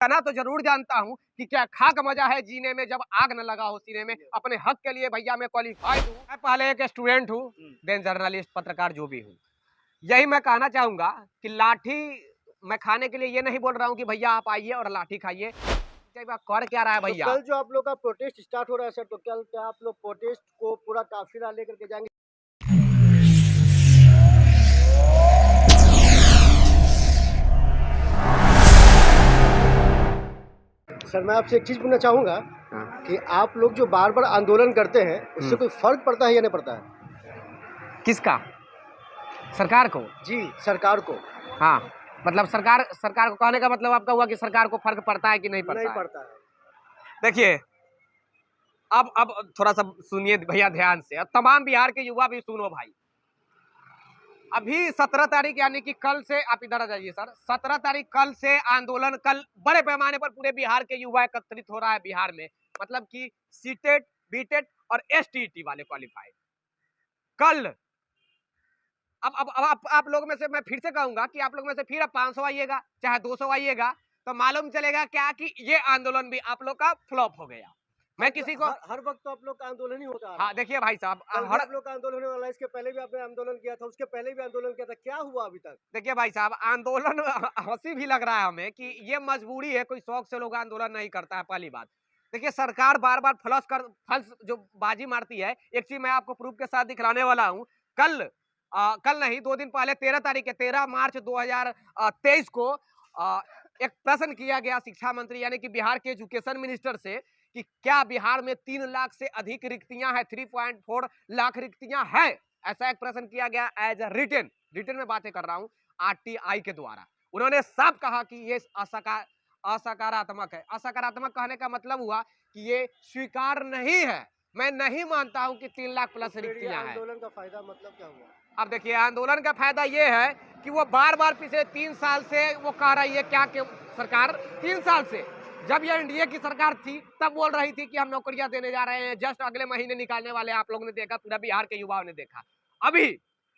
ना तो जरूर जानता हूँ कि क्या खाक मजा है जीने में जब आग न लगा हो सीने में। अपने हक के लिए भैया मैं क्वालिफाइड हूँ। मैं पहले एक स्टूडेंट हूँ, देन जर्नलिस्ट, पत्रकार जो भी हूँ। यही मैं कहना चाहूंगा कि लाठी मैं खाने के लिए ये नहीं बोल रहा हूँ कि भैया आप आइए और लाठी खाइए। कर क्या रहा है भैया? तो कल जो आप लोग का प्रोटेस्ट स्टार्ट हो रहा है सर, तो कल क्या आप लोग प्रोटेस्ट को पूरा काफिला लेकर के जाएंगे? सर मैं आपसे एक चीज पूछना चाहूंगा कि आप लोग जो बार बार आंदोलन करते हैं उससे कोई फर्क पड़ता है या नहीं पड़ता है? किसका? सरकार को? जी सरकार को। हाँ, मतलब सरकार को कहने का मतलब आपका हुआ कि सरकार को फर्क पड़ता है कि नहीं पड़ता? नहीं पड़ता है। देखिए, अब थोड़ा सा सुनिए भैया ध्यान से, अब तमाम बिहार के युवा भी सुनो भाई। अभी 17 तारीख यानी कि कल से, आप इधर आ जाइए सर, 17 तारीख कल से आंदोलन, कल बड़े पैमाने पर पूरे बिहार के युवा एकत्रित हो रहा है बिहार में। मतलब कि सीटेट, बीटेट और एसटीटी वाले क्वालिफाइड कल। अब आप लोग में से मैं फिर से कहूंगा कि आप लोग में से फिर अब 500 आइएगा चाहे 200 आइएगा तो मालूम चलेगा क्या कि ये आंदोलन भी आप लोग का फ्लॉप हो गया। मैं किसी को हर वक्त तो आप लोग का आंदोलन ही होता है। हाँ देखिए भाई साहब, हर आप लोग का आंदोलन होने वाला है। इसके पहले भी आपने आंदोलन किया था, उसके पहले भी आंदोलन किया था, क्या हुआ अभी तक? देखिए भाई साहब, आंदोलन हंसी भी लग रहा है हमें कि ये मजबूरी है, कोई शौक से लोग आंदोलन नहीं करता है। पहली बात देखिए, सरकार बार बार फल्स जो बाजी मारती है। एक चीज मैं आपको प्रूफ के साथ दिखलाने वाला हूँ। कल नहीं, 2 दिन पहले 13 मार्च 2023 को एक प्रश्न किया गया शिक्षा मंत्री यानी कि बिहार के एजुकेशन मिनिस्टर से कि क्या बिहार में 3 लाख से अधिक रिक्तियां हैं, 3.4 लाख रिक्तियां हैं। ऐसा एक प्रश्न किया गया एज ए रिटन में बातें कर रहा हूं, आरटीआई के द्वारा। उन्होंने साफ कहा कि ये असकारात्मक है। असकारात्मक कहने का मतलब हुआ कि ये स्वीकार नहीं है। मैं नहीं मानता हूं कि 3 लाख प्लस रिक्तियां हैं। आंदोलन का फायदा मतलब क्या हुआ? अब देखिए, आंदोलन का फायदा ये है कि वो बार बार पिछले 3 साल से वो कह रही है क्या कि सरकार 3 साल से, जब ये एनडीए की सरकार थी तब बोल रही थी कि हम नौकरियां देने जा रहे हैं, जस्ट अगले महीने निकालने वाले। आप लोगों ने देखा, पूरा बिहार के युवाओं ने देखा। अभी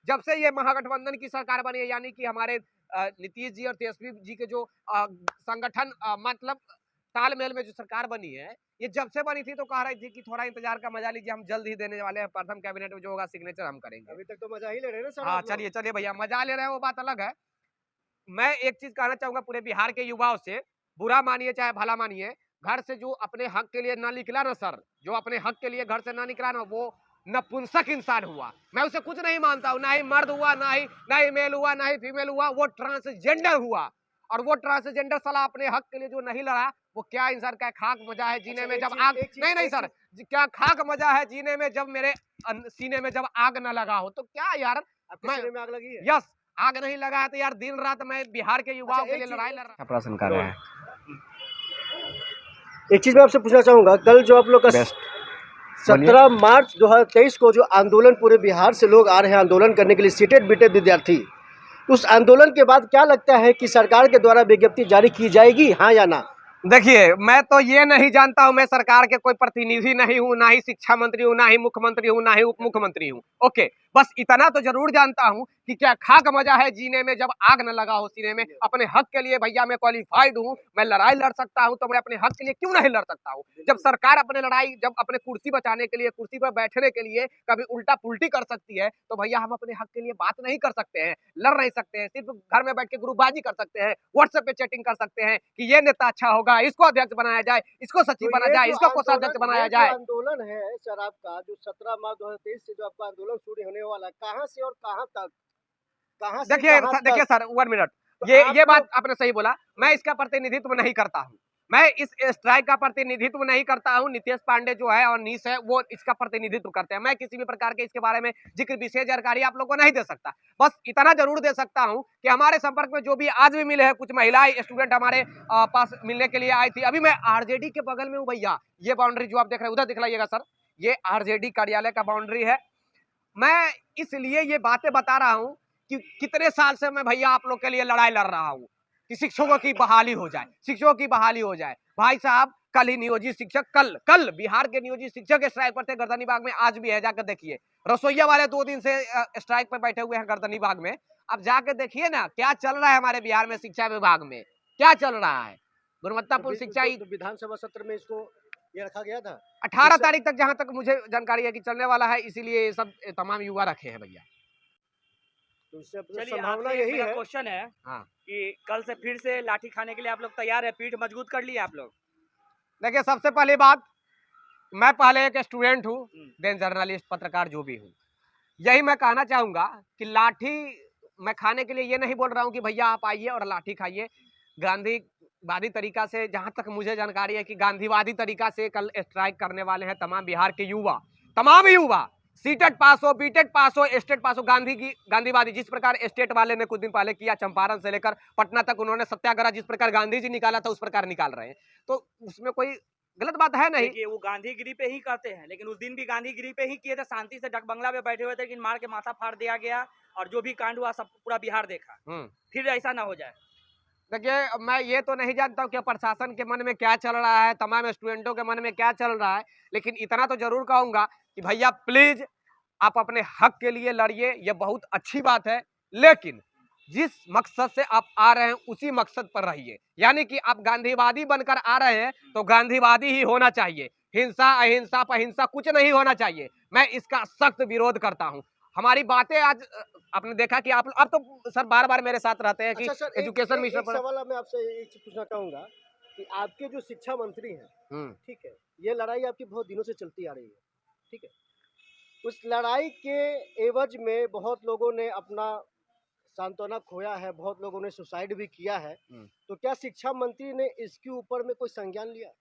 जब से ये महागठबंधन की सरकार बनी है यानी कि हमारे नीतीश जी और तेजस्वी जी के जो संगठन मतलब तालमेल में जो सरकार बनी है, ये जब से बनी थी तो कह रही थी कि थोड़ा इंतजार का मजा लीजिए, हम जल्द ही देने वाले हैं, प्रथम कैबिनेट में जो होगा सिग्नेचर हम करेंगे। अभी तक तो मजा ही ले रहे हैं ना सर। हाँ चलिए भैया, मजा ले रहे हैं वो बात अलग है। मैं एक चीज कहना चाहूंगा पूरे बिहार के युवाओं से, बुरा मानिए चाहे भला मानिए, घर से जो अपने हक के लिए ना निकला ना सर, जो अपने हक के लिए घर से ना निकला ना, वो नपुंसक इंसान हुआ। मैं उसे कुछ नहीं मानता हूं, ना ही मर्द हुआ, ना ही मेल हुआ, ना ही फीमेल हुआ, वो ट्रांसजेंडर हुआ। और वो ट्रांसजेंडर साला अपने हक के लिए जो नहीं लड़ा, वो क्या इंसान का खाक मजा है जीने में जब आग नहीं सर, क्या खाक मजा है जीने में जब मेरे सीने में जब आग न लगा हो। तो क्या यार, में आग लगी है? यस, आग नहीं लगा है तो यार दिन रात मैं बिहार के युवाओं के लिए लड़ाई लड़ रहा, प्रश्न कर रहे हैं। एक चीज मैं आपसे पूछना चाहूंगा, कल जो आप लोग का 17 मार्च 2023 को जो आंदोलन पूरे बिहार से लोग आ रहे हैं आंदोलन करने के लिए, सीटेड बीटेड विद्यार्थी, उस आंदोलन के बाद क्या लगता है कि सरकार के द्वारा विज्ञप्ति जारी की जाएगी, हाँ या ना? देखिए, मैं तो ये नहीं जानता हूं, मैं सरकार के कोई प्रतिनिधि नहीं हूं, ना ही शिक्षा मंत्री हूं, ना ही मुख्यमंत्री हूं, ना ही उप मुख्यमंत्री हूं। ओके, बस इतना तो जरूर जानता हूं कि क्या खाक मजा है जीने में जब आग न लगा हो सीने में। अपने हक के लिए भैया मैं क्वालिफाइड हूं, मैं लड़ाई लड़ सकता हूं, तो मैं अपने हक के लिए क्यों नहीं लड़ सकता हूं। जब सरकार अपने लड़ाई, जब अपने कुर्सी बचाने के लिए, कुर्सी पर बैठने के लिए कभी उल्टा पुल्टी कर सकती है, तो भैया हम अपने हक के लिए बात नहीं कर सकते हैं, लड़ नहीं सकते हैं। सिर्फ घर में बैठ के ग्रुपबाजी कर सकते हैं, व्हाट्सएप पे चैटिंग कर सकते हैं कि ये नेता अच्छा होगा, इसको अध्यक्ष बनाया जाए, इसको सचिव बनाया जाए, इसको कोषाध्यक्ष बनाया जाए। आंदोलन है सर आपका, जो 17 मार्च 2023 से जो आपका आंदोलन शुरू होने वाला है, कहां से और कहां तक? देखिए सर, 1 मिनट, ये बात आपने सही बोला। मैं इसका प्रतिनिधित्व नहीं करता हूं, मैं इस स्ट्राइक का प्रतिनिधित्व नहीं करता हूं। नितेश पांडे जो है और नीस है वो इसका प्रतिनिधित्व करते हैं। मैं किसी भी प्रकार के इसके बारे में जिक्र, विशेष जानकारी आप लोगों को नहीं दे सकता। बस इतना जरूर दे सकता हूं कि हमारे संपर्क में जो भी आज भी मिले हैं, कुछ महिलाएं स्टूडेंट हमारे पास मिलने के लिए आई थी। अभी मैं आरजेडी के बगल में हूँ भैया, ये बाउंड्री जो आप देख रहे हैं उधर दिखलाइएगा सर, ये आरजेडी कार्यालय का बाउंड्री है। मैं इसलिए ये बातें बता रहा हूं कि कितने साल से मैं भैया आप लोग के लिए लड़ाई लड़ रहा हूं कि शिक्षकों की बहाली हो जाए, शिक्षकों की बहाली हो जाए। भाई साहब, कल ही नियोजित शिक्षक, कल बिहार के नियोजित शिक्षक स्ट्राइक पर थे गर्दनी बाग में, आज भी है, जाकर देखिए। रसोईया वाले 2 दिन से स्ट्राइक पर बैठे हुए हैं गर्दनी बाग में। अब जाकर देखिए ना क्या चल रहा है हमारे बिहार में, शिक्षा विभाग में क्या चल रहा है। गुणवत्तापूर्ण शिक्षा तो विधानसभा सत्र में इसको ये रखा गया था। 18 तारीख तक जहां तक मुझे जानकारी है कि चलने वाला है, इसीलिए ये सब तमाम युवा रखे हैं भैया। तो इससे चलिए, संभावना आपसे यही मेरा है। क्वेश्चन है हाँ, कि कल से फिर से लाठी खाने के लिए आप लोग तैयार है? पीठ मजबूत कर लिए आप लोग? देखिए सबसे पहली बात, मैं पहले एक स्टूडेंट हूँ, हम्म। देन जर्नलिस्ट, पत्रकार जो भी हूँ। यही मैं कहना चाहूंगा कि लाठी मैं खाने के लिए ये नहीं बोल रहा हूँ कि भैया आप आइए और लाठी खाइए। गांधीवादी तरीका से, जहां तक मुझे जानकारी है कि गांधीवादी तरीका से कल स्ट्राइक करने वाले हैं तमाम बिहार के युवा, तमाम युवा, सीटेट पास हो, बीटेट पास हो, स्टेट पास हो। गांधीवादी जिस प्रकार स्टेट वाले ने कुछ दिन पहले किया, चंपारण से लेकर पटना तक उन्होंने सत्याग्रह जिस प्रकार गांधी जी निकाला था उस प्रकार निकाल रहे हैं, तो उसमें कोई गलत बात है नहीं। देखिए, वो गांधीगिरी पे ही करते हैं, लेकिन उस दिन भी गांधीगिरी पे ही किए थे, शांति से डक बंगला पे बैठे हुए थे, लेकिन मार के माथा फाड़ दिया गया और जो भी कांड हुआ सब पूरा बिहार देखा। फिर ऐसा ना हो जाए। देखिए मैं ये तो नहीं जानता हूँ कि प्रशासन के मन में क्या चल रहा है, तमाम स्टूडेंटों के मन में क्या चल रहा है, लेकिन इतना तो जरूर कहूंगा कि भैया प्लीज आप अपने हक के लिए लड़िए, ये बहुत अच्छी बात है, लेकिन जिस मकसद से आप आ रहे हैं उसी मकसद पर रहिए। यानी कि आप गांधीवादी बनकर आ रहे हैं तो गांधीवादी ही होना चाहिए, हिंसा अहिंसा अहिंसा कुछ नहीं होना चाहिए। मैं इसका सख्त विरोध करता हूं। हमारी बातें आज आपने देखा कि आप अब तो सर बार बार मेरे साथ रहते हैं कि अच्छा सर, एजुकेशन मिशन एक सवाल मैं आपसे एक चीज पूछना चाहूंगा कि आपके जो शिक्षा मंत्री हैं, ठीक है, ये लड़ाई आपकी बहुत दिनों से चलती आ रही है, ठीक है, उस लड़ाई के एवज में बहुत लोगों ने अपना सांत्वना खोया है, बहुत लोगों ने सुसाइड भी किया है, तो क्या शिक्षा मंत्री ने इसके ऊपर में कोई संज्ञान लिया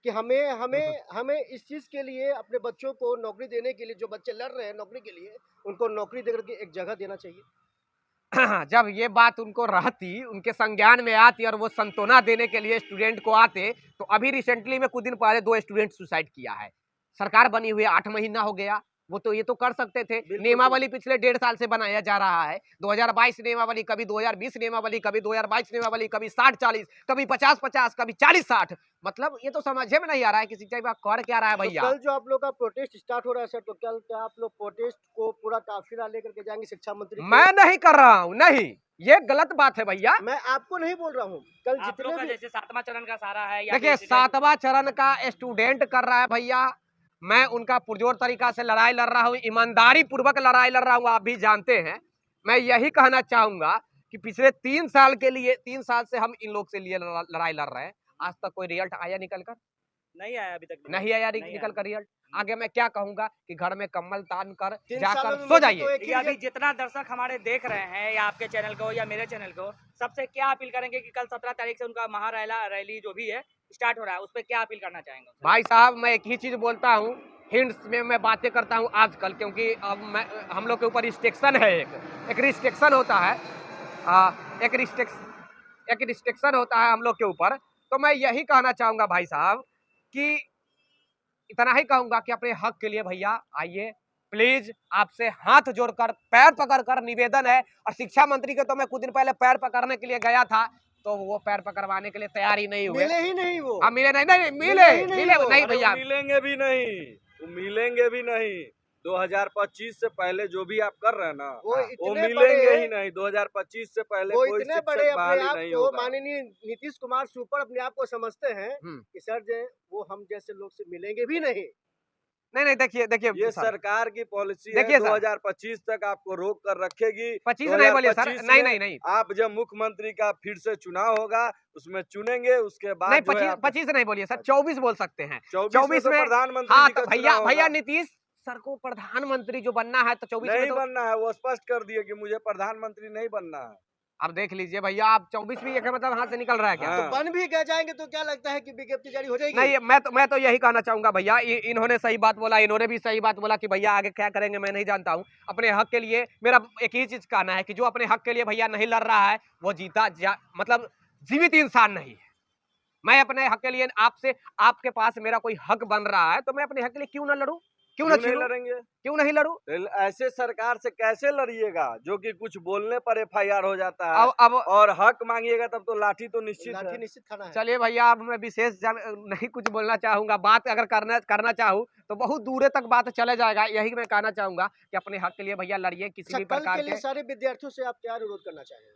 कि हमें हमें हमें इस चीज के लिए अपने बच्चों को नौकरी देने के लिए, जो बच्चे लड़ रहे हैं नौकरी के लिए, उनको नौकरी देकर के एक जगह देना चाहिए? जब ये बात उनको रहती, उनके संज्ञान में आती और वो संत्वना देने के लिए स्टूडेंट को आते, तो अभी रिसेंटली में कुछ दिन पहले 2 स्टूडेंट सुसाइड किया है। सरकार बनी हुई 8 महीना हो गया, वो तो ये तो कर सकते थे। नियमावली पिछले 1.5 साल से बनाया जा रहा है, 2022 नियमावली, कभी 2020 नियमावली, कभी 2022 नियमावली, कभी 60-40, कभी 50-50, कभी 40-60। मतलब ये तो समझे में नहीं आ रहा है कि शिक्षा विभाग कर क्या रहा है भैया। तो कल जो आप लोग का प्रोटेस्ट स्टार्ट हो रहा है सर, तो कल क्या आप लोग प्रोटेस्ट को पूरा काफिला लेकर के जाएंगे शिक्षा मंत्री? मैं नहीं कर रहा हूँ, नहीं, ये गलत बात है भैया। मैं आपको नहीं बोल रहा हूँ, कल आप लोग जितने का भी जैसे 7वां चरण का सारा है या देखिए फिर 7वां चरण का स्टूडेंट कर रहा है भैया, मैं उनका पुरजोर तरीका से लड़ाई लड़ रहा हूँ, ईमानदारी पूर्वक लड़ाई लड़ रहा हूँ, आप भी जानते हैं। मैं यही कहना चाहूंगा कि पिछले 3 साल के लिए, 3 साल से हम इन लोग से लिए लड़ाई लड़ रहे हैं, आज तक कोई रिजल्ट आया निकल कर? नहीं आया अभी तक? नहीं आया निकल कर रिजल्ट। आगे मैं क्या कहूंगा कि घर में कम्बल तान कर 3 जाकर सालों में सो मुझे जाइए। तो एक ही अभी जितना दर्शक हमारे देख रहे हैं, या आपके चैनल को या मेरे चैनल को, सबसे क्या अपील करेंगे कि कल 17 तारीख से उनका महारैली जो भी है स्टार्ट हो रहा है, उस पर क्या अपील करना चाहेंगे? भाई साहब मैं एक ही चीज बोलता हूँ, हिंट्स में मैं बातें करता हूँ आजकल, क्योंकि अब हम लोग के ऊपर रिस्ट्रिक्शन है, एक रिस्ट्रिक्शन होता है, एक रिस्ट्रिक्शन होता है हम लोग के ऊपर। तो मैं यही कहना चाहूंगा भाई साहब कि इतना ही कहूंगा कि अपने हक के लिए भैया आइए, प्लीज आपसे हाथ जोड़कर पैर पकड़कर निवेदन है। और शिक्षा मंत्री के तो मैं कुछ दिन पहले पैर पकड़ने के लिए गया था, तो वो पैर पकड़वाने के लिए तैयार ही नहीं हुए। मिले ही नहीं वो। हाँ मिले नहीं मिले नहीं भैया, मिलेंगे भी नहीं, वो मिलेंगे भी नहीं। 2025 से पहले जो भी आप कर रहे हैं ना, वो वो इतने मिलेंगे ही नहीं। 2025 से पहले वो कोई इतने बड़े शिक्षक बहाली अपने आप नहीं को, होगा। माननीय नीतीश कुमार सुपर अपने आप को समझते हैं कि सर जो वो हम जैसे लोग से मिलेंगे भी नहीं। नहीं देखिए ये सरकार की पॉलिसी है, देखिए 2025 तक आपको रोक कर रखेगी। 25 नहीं बोलिए सर, 2025 नहीं आप जब मुख्यमंत्री का फिर से चुनाव होगा उसमें चुनेंगे, उसके बाद नहीं, जो है 25 नहीं बोलिए सर, 24 बोल सकते हैं। 24 में प्रधानमंत्री हाँ जी का तो चुनाव होगा। भैया नीतीश सर को प्रधानमंत्री जो बनना है तो 24 में नहीं तो बनना है, वो स्पष्ट कर दिए कि मुझे प्रधानमंत्री नहीं बनना है। अब देख लीजिए भैया, आप 24 भी एक मतलब हाथ से निकल रहा है क्या? हाँ। तो बन भी गए जाएंगे तो क्या लगता है कि विज्ञप्ति जारी हो जाएगी? नहीं, मैं तो यही कहना चाहूंगा भैया, इन्होंने सही बात बोला, इन्होंने भी सही बात बोला कि भैया आगे क्या करेंगे मैं नहीं जानता हूँ। अपने हक के लिए मेरा एक ही चीज कहना है कि जो अपने हक के लिए भैया नहीं लड़ रहा है वो मतलब जीवित इंसान नहीं है। मैं अपने हक के लिए आपसे, आपके पास मेरा कोई हक बन रहा है तो मैं अपने हक के लिए क्यों ना लड़ूं, क्यों नहीं लड़ेंगे? क्यों नहीं लड़ूं? ऐसे सरकार से कैसे लड़िएगा जो कि कुछ बोलने पर FIR हो जाता है। अब और हक मांगिएगा तब तो लाठी तो निश्चित है। लाठी निश्चित खाना है। चलिए भैया, अब मैं विशेष नहीं कुछ बोलना चाहूंगा, बात अगर करना चाहूँ तो बहुत दूर तक बात चले जाएगा। यही मैं कहना चाहूंगा कि अपने हक के लिए भैया लड़िए किसी भी कल प्रकार के लिए के। सारे विद्यार्थियों से आप क्या अनुरोध करना चाहेंगे?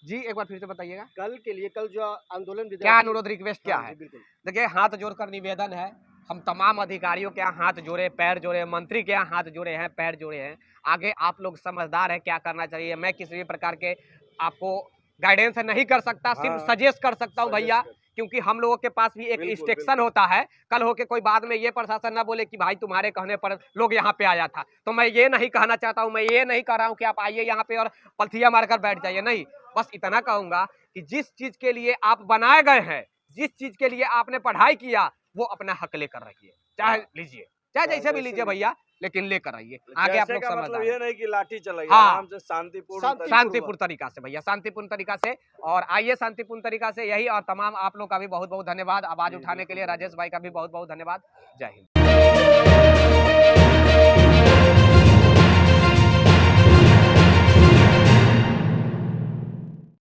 जी एक बार फिर से बताइएगा, कल के लिए, कल जो आंदोलन क्या विद्यार्थी अनुरोध रिक्वेस्ट क्या हाँ है? जी, बिल्कुल। देखिए हाथ जोड़कर निवेदन है, हम तमाम अधिकारियों के यहाँ हाथ जोड़े, पैर जोड़े, मंत्री के यहाँ हाथ जोड़े हैं, पैर जोड़े हैं। आगे आप लोग समझदार हैं क्या करना चाहिए। मैं किसी भी प्रकार के आपको गाइडेंस नहीं कर सकता, सिर्फ हाँ, सजेस्ट कर सकता हूँ suggest भैया, कर। क्योंकि हम लोगों के पास भी एक बिल्कुल, इंस्ट्रक्शन होता है। कल होके कोई बाद में ये प्रशासन ना बोले कि भाई तुम्हारे कहने पर लोग यहाँ पे आया था। तो मैं ये नहीं कहना चाहता हूँ, मैं ये नहीं कह रहा हूँ कि आप आइए यहाँ पे और पलथिया मारकर बैठ जाइए, नहीं। बस इतना कहूंगा कि जिस चीज के लिए आप बनाए गए हैं, जिस चीज के लिए आपने पढ़ाई किया, वो अपना हक लेकर रखिए, चाहे लीजिए, चाहे जैसे भी लीजिए भैया, लेकिन लेकर आइए। आगे आप जैसे लोग का मतलब समझदार ये हैं। नहीं कि लाठी चलाइए, हाँ। आराम से शांतिपूर्ण शांतिपूर्ण तरीका से भैया, शांतिपूर्ण तरीका से। और आइए शांतिपूर्ण तरीका से, यही। और तमाम आप लोग का भी बहुत बहुत धन्यवाद, आवाज उठाने के लिए राजेश भाई का भी बहुत बहुत धन्यवाद। जय हिंद।